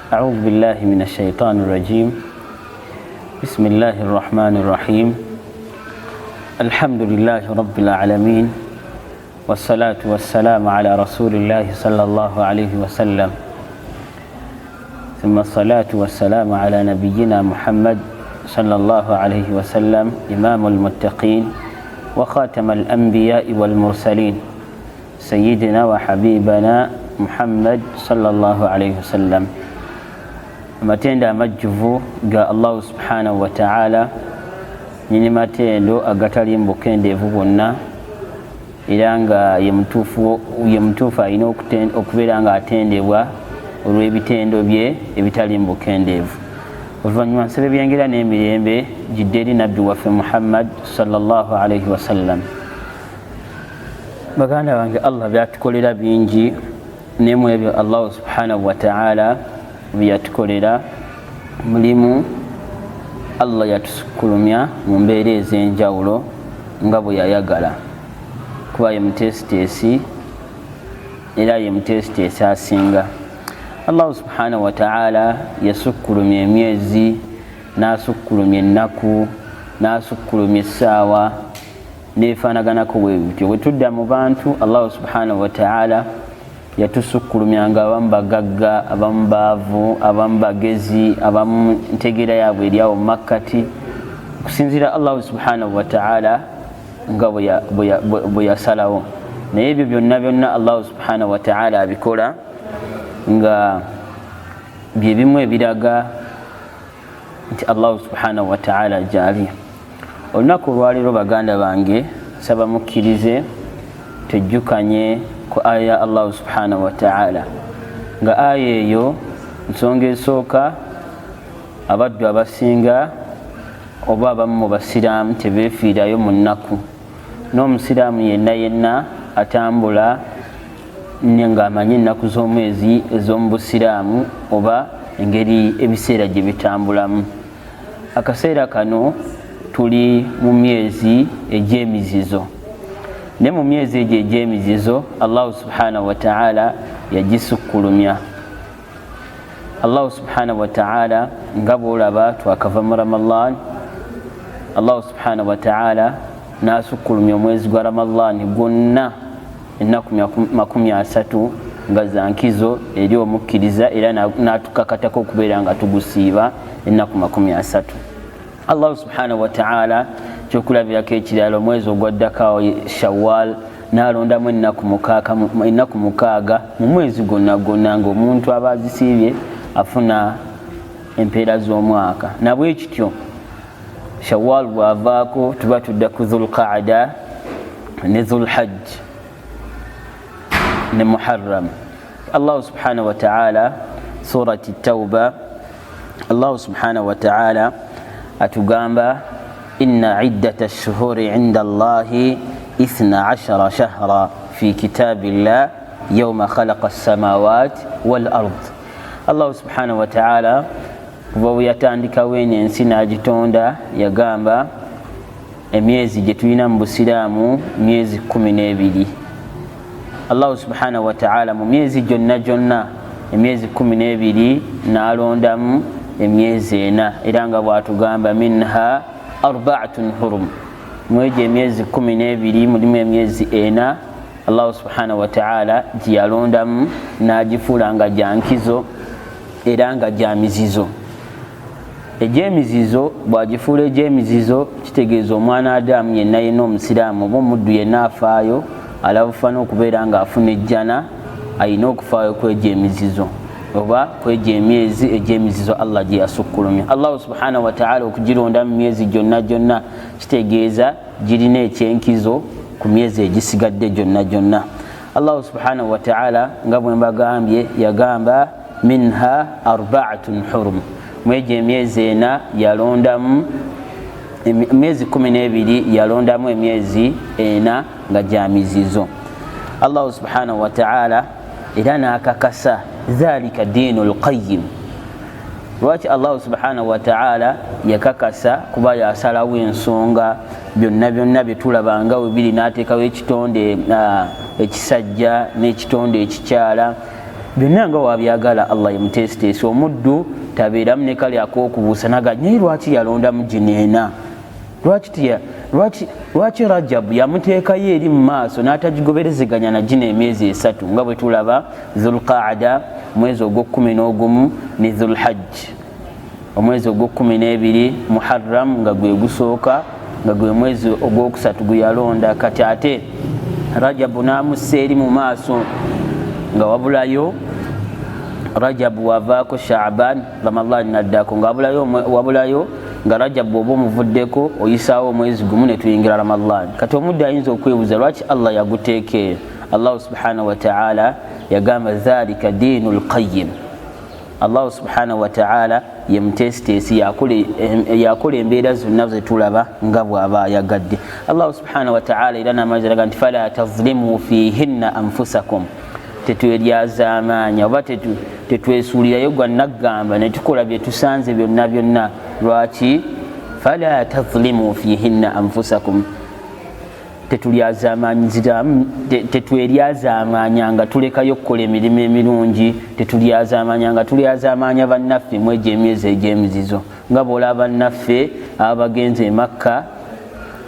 أعوذ بالله من الشيطان الرجيم. بسم الله الرحمن الرحيم. الحمد لله رب العالمين، والصلاة والسلام على رسول الله صلى الله عليه وسلم، ثم الصلاة والسلام على نبينا محمد صلى الله عليه وسلم، إمام المتقين وخاتم الأنبياء والمرسلين، سيدنا وحبيبنا محمد صلى الله عليه وسلم. Amatenda amajjuvu ga Allah subhanahu wa ta'ala, nyini matendo agatali mbukendeevu bwonna, era nga ye mutuufu alina okubeera nga atendebwa olw'ebitendo bye ebitali mbukendeevu. Oluvannyuma nsaba ebyengera n'emirembe gidde eri nabbi waffe Muhammad sallallahu alaihi wasallam. Baganda bange, Allah byatukolera bingi, nemu ebyo Allah subhanahu wa ta'ala byatukolera mulimu Allah yatusukkulumya mu mbeera ez'enjawulo nga bwe yayagala, kuba ye muteesiteesi era ye muteesiteesi asinga. Allah subhanahu wa ta'ala yasukkulumya emyezi, n'asukkulumya ennaku, n'asukkulumya essaawa, neefaanaganako bwe bityo. Bwe tudda mu bantu, Allah subhanahu wa ta'ala yatusukkulumyanga abamu bagagga, abamu baavu, abamu bagezi, abamu ntegeera yaabwe eryawo mu makkati, okusinziira Allah subhanahu wa ta'ala nga bwe yasalawo. Naye ebyo byonna byonna Allah subhanahu wa ta'ala abikola nga bye bimu ebiraga nti Allah subhanahu wa ta'ala gyali. Olunaku olwaleero baganda bange, saba mukkirize tujjukanye ku aya ya Allah subhanahu wa ta'ala, nga aya eyo nsonga esooka abaddu abasinga oba abamu mu basiraamu tebeefiirayo mu nnaku. N'omusiraamu yenna yenna atambula nga amanyi ennaku z'omwezi ez'omu busiraamu oba engeri ebiseera gye bitambulamu. Akaseera kano tuli mu myezi egy'emizizo, ne mu myezi egyo egy'emizizo Allah subhanahu wa ta'ala yagisukkulumya. Allah subhanahu wa ta'ala nga bw'olaba twakava mu Ramadan, Allah subhanahu wa ta'ala n'asukkulumya omwezi gwa Ramadan gwonna ennaku 30 nga za nkizo eri omukkiriza, era n'atukakatako okubeera nga tugusiiba ennaku 30. Allah subhanahu wa ta'ala kyokulabirako ekirala, omwezi ogwaddakawo Shawwal n'alondamu ennaku 6 mu mwezi gwonna gwonna, ng'omuntu aba azisiibye afuna empeera z'omwaka. Nabwe kityo Shawwal bw'avaako tuba tudda ku Dhul-Qa'da ne Dhul-Hajj ne Muharram. Allah subhanahu wa ta'ala surati Tawba, Allah subhanahu wa ta'ala atugamba inna iddata ash-shuhuri 'inda Allahi 12 shahra fi kitabillah yawma khalaqa as-samawati wal ard. Allah subhanahu wa ta'ala kuva bwe yatandikawo eno ensi n'agitonda yagamba emyezi gye tulina mu busiraamu myezi 12. Allah subhanahu wa ta'ala mu myezi gyonna emyezi 12 n'alondamu emyezi 4, era nga bw'atugamba minha arba'atun hurum, mwegyo emyezi 12 mulimu emyezi 4 Allah subhanahu wa ta'ala gye yalondamu n'agifuula nga gya nkizo era nga gya mizizo. Egy'emizizo bw'agifuula egy'emizizo kitegeeza omwana Adamu yenna yenna omusiraamu oba omuddu yenna afaayo alabufana okubeera nga afuna ejjana, alina okufaayo kw'egy'emizizo oba kw'egyo emyezi egy'emizizo Allah gye yasukkulumya. Allah subhanahu wa ta'ala okugironda mu myezi gyonna kitegeeza girina ekyenkizo ku myezi egisigadde gyonna. Allah subhanahu wa ta'ala nga bwe mbagambye yagamba minha arba'atun hurum, mwegyo emyezi 4 yalondamu emyezi 12 yalondamu emyezi 4 nga gya mizizo. Allah subhanahu wa ta'ala era n'akakasa dhalika dinul qayyim. Lwaki Allah subhanahu wa ta'ala yakakasa? Kuba yasalawo ensonga byonna bye tulabanga we biri, n'ateekawo ekitonde ekisajja n'ekitonde ekikyala, byonna nga wabyagala Allah yemutesitesi. Omuddu tabeeramu ne kali ak'okubuusa naga naye lwaki yalondamu gineena, lwaki Rajabu yamuteekayo eri mu maaso n'atagigoberezeganya na gino emyezi 3 nga bwe tulaba Dhulqaada omwezi ogw'okumin'ogumu ne Dhulhajj omwezi ogw'okumin'ebiri, Muharram nga gwe gusooka nga gwe mwezi ogwokusatu gwe yalonda. Kati ate Rajabu n'amussa eri mu maaso nga wabulayo Rajabu wavaako Shaaban, Ramadhan naddako nga wabulayo nga Rajabu oba omuvuddeko oyisaawo omwezi gumu ne tuyingira Ramadhan. Kati omuddu ayinza okwebuuza lwaki Allah yaguteekera. Allah subhanahu wa ta'ala yagamba dhalika diinul qayyim. Allah subhanahu wa ta'ala yemutesitesi yakola embeera zonna ze tulaba nga bw'aba ayagadde. Allah subhanahu wa ta'ala era n'amaliza aga nti fala tazlimu fihinna anfusakum, tetweryazaamaanya oba tetwesuulirayo gwa naggamba ne tukola bye tusanze byonna byonna. Lwaki? Fala tazlimu fihinna anfusakum, tetweryazaamaanya nga tulekayo okukola emirimu emirungi, tetulyazaamaanya nga tulyazaamaanya bannaffe mu egyo emyezi egy'emizizo nga bw'olaba bannaffe abagenze e Makka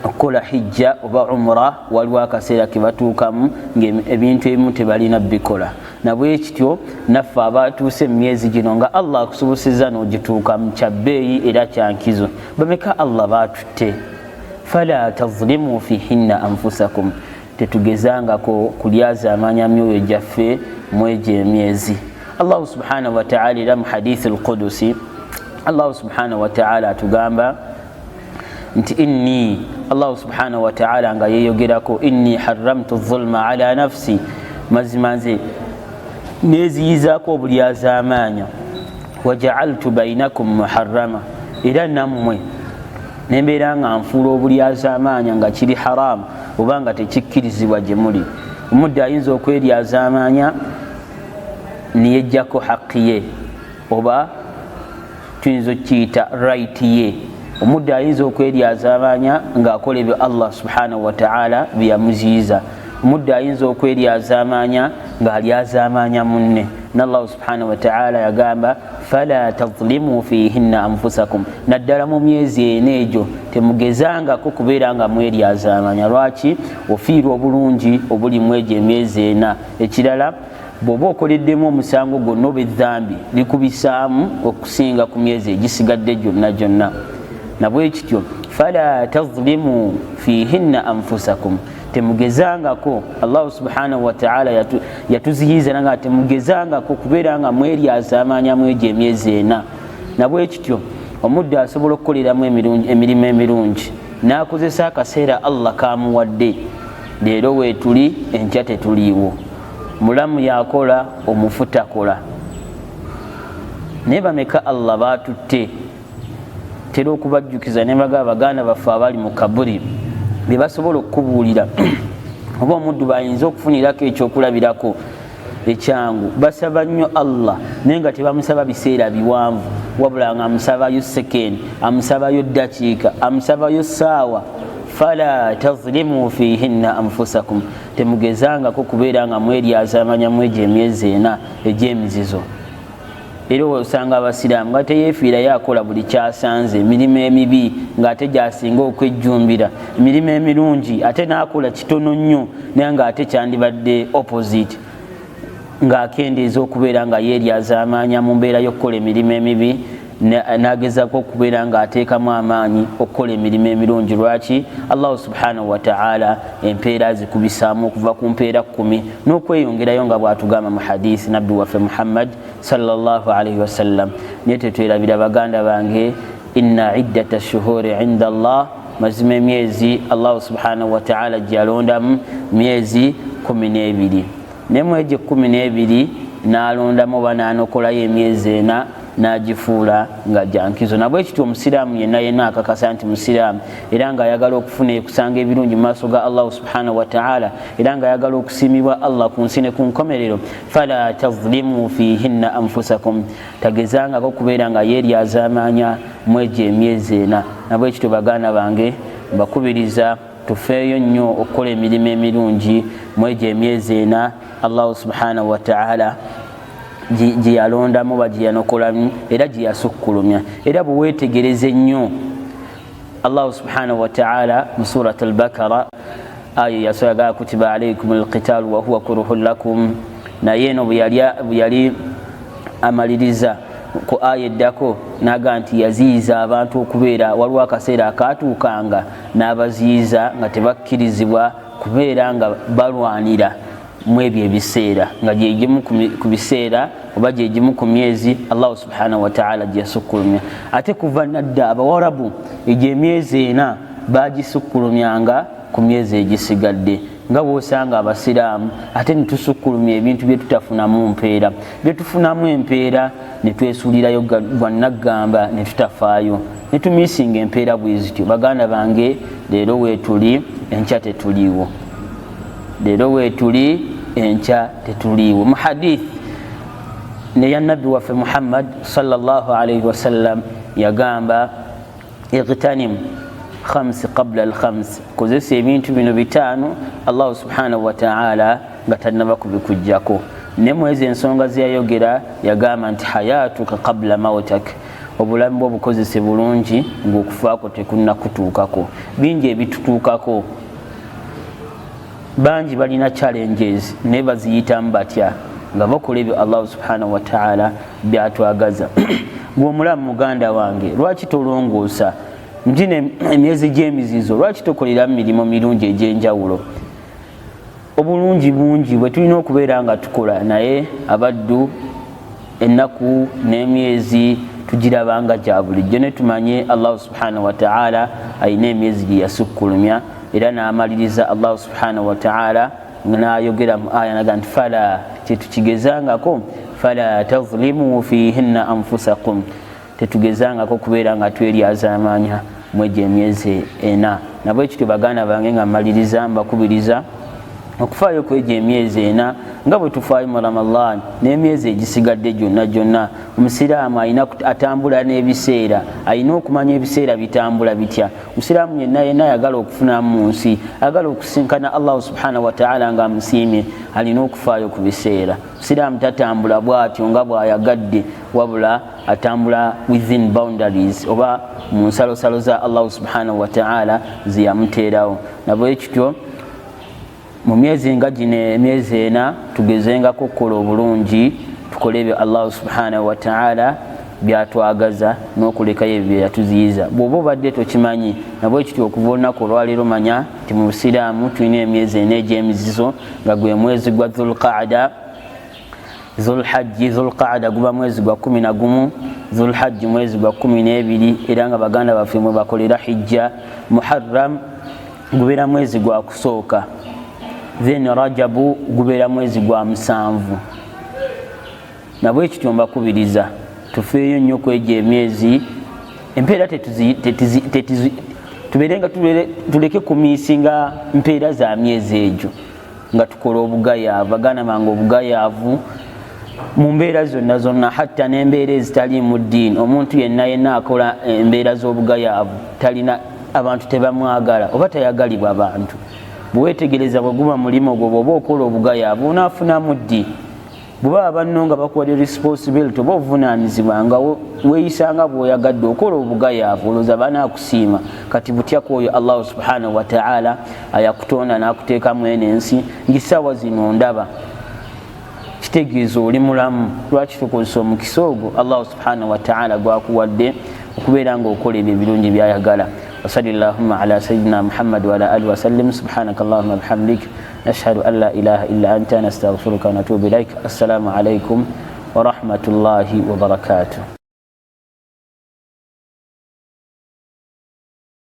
okukola hijja oba umra, waliwo akaseera ke batuukamu ng'ebintu ebimu tebalina bikola. Nabwe kityo naffe abatuuse mu myezi gino nga Allah akusobosezza n'ogituukamu, kya bbeeyi era kya nkizo. Bameka Allah baatutte? Fala tazlimu fihinna anfusakum, tetugezangako kulyazaamaanya myoyo gyaffe mu egyo emyezi. Allah subhanahu wa ta'ala era mu hadithi al-Qudusi Allah subhanahu wa ta'ala atugamba nti inni, Allah subhanahu wa ta'ala nga yeyogerako, inni haramtu dhulma ala nafsi, mazima nze neziyizaako obulyazaamaanya, waja'altu bainakum muharrama, era nammwe nembeera nga nfuula obulyazaamaanya nga kiri haramu oba nga tekikkirizibwa gye muli. Omuddu ayinza okweryazaamaanya niyejjako haqqi ye oba tuyinza okiyita right ye. Omuddu ayinza okweryazaamaanya ng'akola ebyo Allah subhanahu wa ta'ala bye yamuziyiza. Omuddu ayinza okweryazaamaanya ng'alyazaamaanya munne. Allah subhanahu wa ta'ala yagamba fala tazlimu fihinna anfusakum, naddala mu myezi eneegyo temugezangako kubeera nga mweryazaamaanya. Lwaki? Ofiirwa obulungi obuli mu egyo emyezi ena. Ekirala, bw'oba okoleddemu omusango gwonna oba edhambi likubisaamu okusinga ku myezi egisigadde gyonna gyonna. Nabwe kityo fala tazlimu fihinna anfusakum, temugezangako. Allah subhanahu wa ta'ala yatuziyiza nga temugezangako kubeera nga mweryazaamaanya mu egyo emyezi ena. Nabwe kityo omuddu asobola okukoleramu emirimu emirungi n'akozesa akaseera Allah kamuwadde. Leero weetuli, enkya tetuliiwo. Mulamu yakola, omufu takola. Naye bameka Allah baatutte? Tera okubajjukiza ne bagamba baganda baffe abali mu kaburi bye basobola okubuulira oba omuddu bayinza okufunirako ekyokulabirako ekyangu. Basaba nnyo Allah naye nga tebamusaba biseera biwanvu, wabula nga amusabayo sekendi, amusabayo ddakiika, amusabayo ssaawa. Fala tazlimu fihinna anfusakum, temugezangako kubeera nga mweryazaamaanya mu egyo emyezi ena egy'emizizo. Era osanga abasiraamu nga teyeefiirayo akola buli kyasanze, emirimu emibi ng'ate gy'asinga okwejjumbira, emirimu emirungi ate n'akola kitono nnyo naye ng'ate kyandibadde opposite, ng'akendeeza okubeera nga yeeryazaamaanya mu mbeera y'okukola emirimu emibi, n'agezaako okubeera ng'ateekamu amaanyi okukola emirimu emirungi. Lwaki? Allah subhanahu wa ta'ala empeera zikubisaamu okuva ku mpeera 10 n'okweyongerayo nga bw'atugamba mu hadiisi nabbi waffe Muhammad sallallahu alaihi wasallam. Naye tetwerabira baganda bange, inna iddata shuhuri inda Allah, mazima emyezi Allah subhanahu wa ta'ala gyalondamu myezi 12, ne mu egyo 12 n'alondamu oba n'anokolayo emyezi ena n'agifuula nga jankizo. Nabwe kityo omusiraamu yenna akakasa nti musiraamu era ng'ayagala okufuna ekusanga ebirungi mu maaso ga Allah subhanahu wa ta'ala, era ng'ayagala okusiimibwa Allah ku nsi ne ku nkomerero. Fala tazlimu fihinna anfusakum, tagezangako kubeera nga yeeryazaamaanya mu egyo emyezi ena. Nabwe kityo baganda bange mbakubiriza tufeeyo nnyo okukola emirimu emirungi mu egyo emyezi ena Allah subhanahu wa ta'ala gye yalondamu oba gye yanokolamu era gye yasukkulumya. Era bwe weetegereze nnyo Allahu subhanahu wa ta'ala mu surat al-Bakara aya yasoyaga kutiba alaykum al-qitalu wa huwa kuruhun lakum, naye eno bwe yali amaliriza ku aya eddako naga nti yaziyiza abantu okubeera, waliwo akaseera akatuukanga n'abaziyiza nga tebakkirizibwa kubeera nga balwanira mu ebyo ebiseera, nga gyegimu ku biseera oba gyegimu ku myezi Allahu subhanahu wa ta'ala gye yasukkulumya. Ate kuva nadda Abawarabu egyo emyezi 4 bagisukkulumyanga ku myezi egisigadde, nga bw'osanga Abasiraamu ate netusukkulumya ebintu bye tutafunamu mpeera, bye tufunamu empeera ne twesuulirayo gwannaggamba ne tutafaayo, ne tumiisinga empeera bwe zityo. Baganda bange, leero weetuli enkya tetuliiwo, leero weetuli enkya tetuliiwo. Mu hadith neya nabbi waffe Muhammad sallallahu alayhi wasallam yagamba igtanim khams qabla al-khams, kozesa ebintu bino 5 Allah subhanahu wa ta'ala nga tannaba kubikujjako. Ne mwezi ensonga zeyayogera yagamba nti hayatuka qabla mautak, obulamu bwo bukozese bulungi ng'okufaako tekunnakutuukako. Bingi ebitutuukako, bangi balina challenges naye baziyitamu batya nga bakola ebyo Allah subhanahu wa ta'ala byatwagaza. Gw'omulamu muganda wange, lwaki tolongoosa njine emyezi gy'emizizo, lwaki tokolera mirimu mirungi egy'enjawulo? Obulungi bungi bwe tulina okubeera nga tukola, naye abaddu ennaku n'emyezi tugirabanga gya bulijjo, ne tumanye Allah subhanahu wa ta'ala ayina emyezi gye yasukkulumya. Era n'amaliriza Allah subhanahu wa ta'ala n'ayogera mu aya naga nti fala, kyetukigezangako fala tazlimu fihinna anfusakum, tetugezangako kubeera nga tweryazaamanya mu egyo emyezi 4. Nabwe ekityo baganda bange nga maliriza mbakubiriza okufaayo ku egyo emyezi 4 nga bwe tufaayo mu Ramadan n'emyezi egisigadde gyonna. Omusiraamu alina atambula n'ebiseera, alina okumanya ebiseera bitambula bitya. Musiraamu yenna ayagala okufuna mu nsi, agala okusinkana Allah subhanahu wa ta'ala nga amusiimye, alina okufaayo ku biseera. Musiraamu tatambula bw'atyo nga bw'ayagadde, wabula atambula within boundaries oba mu nsalosalo za Allah subhanahu wa ta'ala ze yamuteerawo. Nabwe ekityo mu myezi nga gino emyezi 4 tugezengako okukola obulungi, tukole ebyo Allah subhanahu wa ta'ala byatwagaza n'okulekayo ebyo bye yatuziyiza. Bw'oba obadde tokimanyi, nabwe ekityo okuva olunaku olwaleero manya nti mu Busiraamu tulina emyezi 4 egy'emizizo, nga gwe mwezi gwa Dhulqaada, Dhulhajji. Dhulqaada guba mwezi gwa 11, Dhulhajji mwezi gwa 12, era nga baganda baffe mwe bakolera hijja. Muharram gubeera mwezi gwa kusooka, then Rajabu gubeera mwezi gwa 7. Nabwe ekityo mbakubiriza tufeeyo nnyo ku egyo emyezi, empeera tubeerenga tuleke kumiisinga mpeera za myezi egyo nga tukola obugayaavu. Baganda bange, obugayaavu mu mbeera zonna, hatta n'embeera ezitali mu ddiini, omuntu yenna akola embeera z'obugayaavu talina, abantu tebamwagala oba tayagalibwa abantu. Bwewetegereza bwe guba mulimu gwo bw'oba okola obugayaavu onaafunamu ddi. Bw'oba banno nga bakuwadde responsibility oba obuvunaanyizibwa nga weeyisanga bw'oyagadde okola obugayaavu, olowooza banaakusiima. Kati butya kwoyo Allah subhanahu wa ta'ala ayakutonda n'akuteekamu eno ensi, ng'essaawa zino ndaba kitegeeza oli mulamu. Lwaki tukozesa omukisa ogwo Allah subhanahu wa ta'ala gwakuwadde okubeera ng'okola ebyo ebirungi byayagala. وصلى اللهم على سيدنا محمد وعلى آله وسلم. سبحانك اللهم وبحمدك نشهد أن لا إله إلا أنت نستغفرك ونتوب إليك. السلام عليكم ورحمة الله وبركاته.